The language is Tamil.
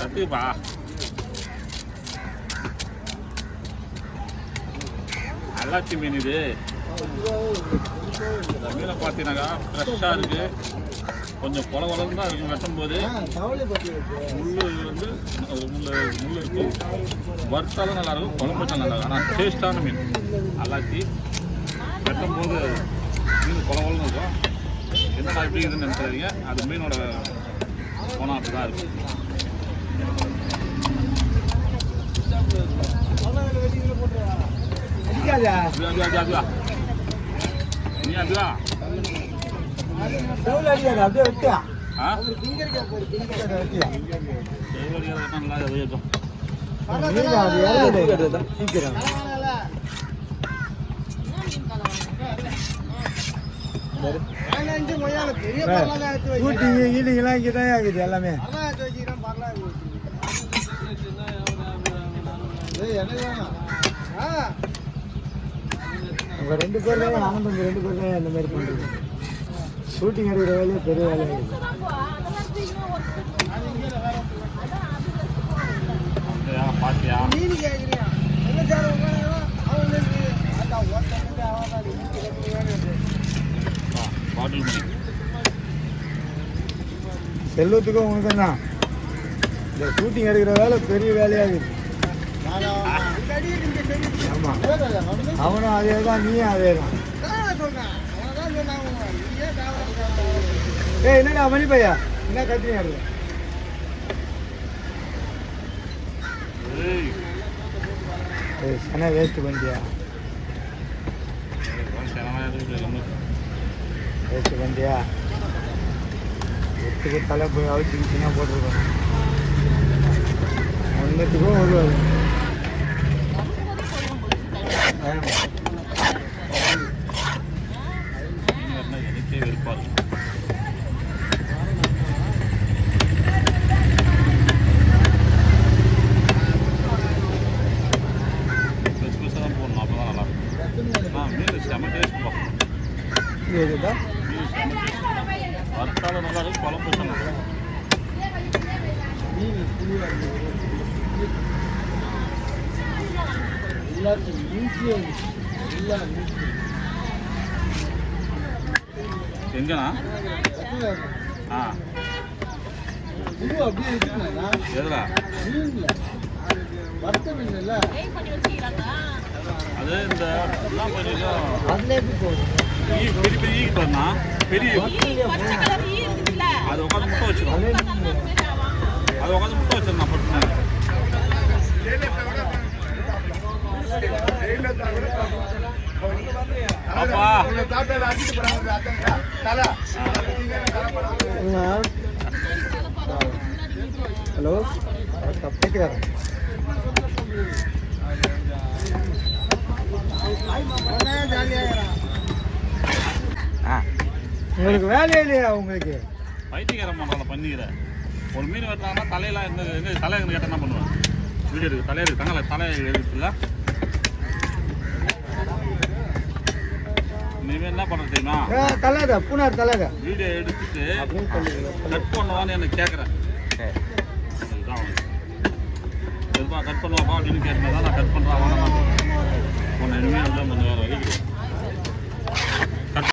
கத்திப்பா நல்லாச்சி மீன் இது. இந்த மீனை பார்த்தீங்கன்னாக்கா ஃப்ரெஷ்ஷாக இருக்குது, கொஞ்சம் கொல கொலன்னு தான் இருக்கும். வெட்டும்போது முள் வந்து முள் இருக்கும். வறுத்தாலும் நல்லாயிருக்கும், குழம்பு வச்சாலும் நல்லாயிருக்கும். ஆனால் டேஸ்ட்டான மீன் நல்லாச்சி. வெட்டும்போது மீன் கொல கொலன்னு இருக்கும். என்னடா எப்படி இருக்குதுன்னு நினைக்காதீங்க, அது மீனோட போனால் அப்படி தான் இருக்கும். நீ அதுவா இங்கதான் ஆகுது எல்லாமே. உங்க 2 பேர்லயே ஆனந்தம் 2 பேர்லயே அந்த மாதிரி பண்றது. ஷூட்டிங் எடுக்கிற வேலையே பெரிய வேலையா இருக்கு. செல்வத்துக்கும் உனக்கும் தான் இந்த ஷூட்டிங் எடுக்கிற வேலை பெரிய வேலையா இருக்கு. ஆமா, அவனும் அதே தான், நீயும் அதே தான். என்னடா மணி பையா, என்ன கத்திரியா இருக்கு? சென வேஸ்ட் பண்ணிட்டியா? வேஸ்ட் பண்ணிட்டியா? எட்டுக்கு தலை போய் அழிச்சுக்கிட்டீங்கன்னா போட்டிருக்கோம். ஒன்றுத்துக்கும் வருவாரு. வறுத்தாலும் நல்லா இருக்கும், குழம்பு வச்சாலும் எங்கண்ணா? எதுடா அது இந்த எல்லாம் பெரிய பெரிய ஈ பாருண்ணா, பெரிய அது உட்காந்து முட்டை வச்சிடும். அது உட்காந்து முட்டை வச்சிருந்தான் பட்டு. ஹலோ, கேட்குறாரு. உங்களுக்கு வேலையே இல்லையா? உங்களுக்கு பைத்தியக்காரம் பண்ணுறாங்க. பண்ணிக்கிற ஒரு மீன் வெட்டுறாங்கன்னா தலையெல்லாம் எங்க தலை கேட்டால் என்ன பண்ணுவேன்? வீடியோ இருக்குது, தலையை தங்கலை தலையை எடுத்துல இனிமேல் என்ன பண்ணுறது தெரியுமா? தலைதா பூனார் தலைதா வீடியோ எடுத்துட்டு கட் பண்ணுவான்னு எனக்கு கேட்குறேன். இதுதான் எதுப்பா கட் பண்ணுவாப்பா அப்படின்னு கேட்டேன் தான் நான் கட் பண்ணுறான். ஒன்று இனிமேல் தான் கொஞ்சம் வேறு வரைக்கும்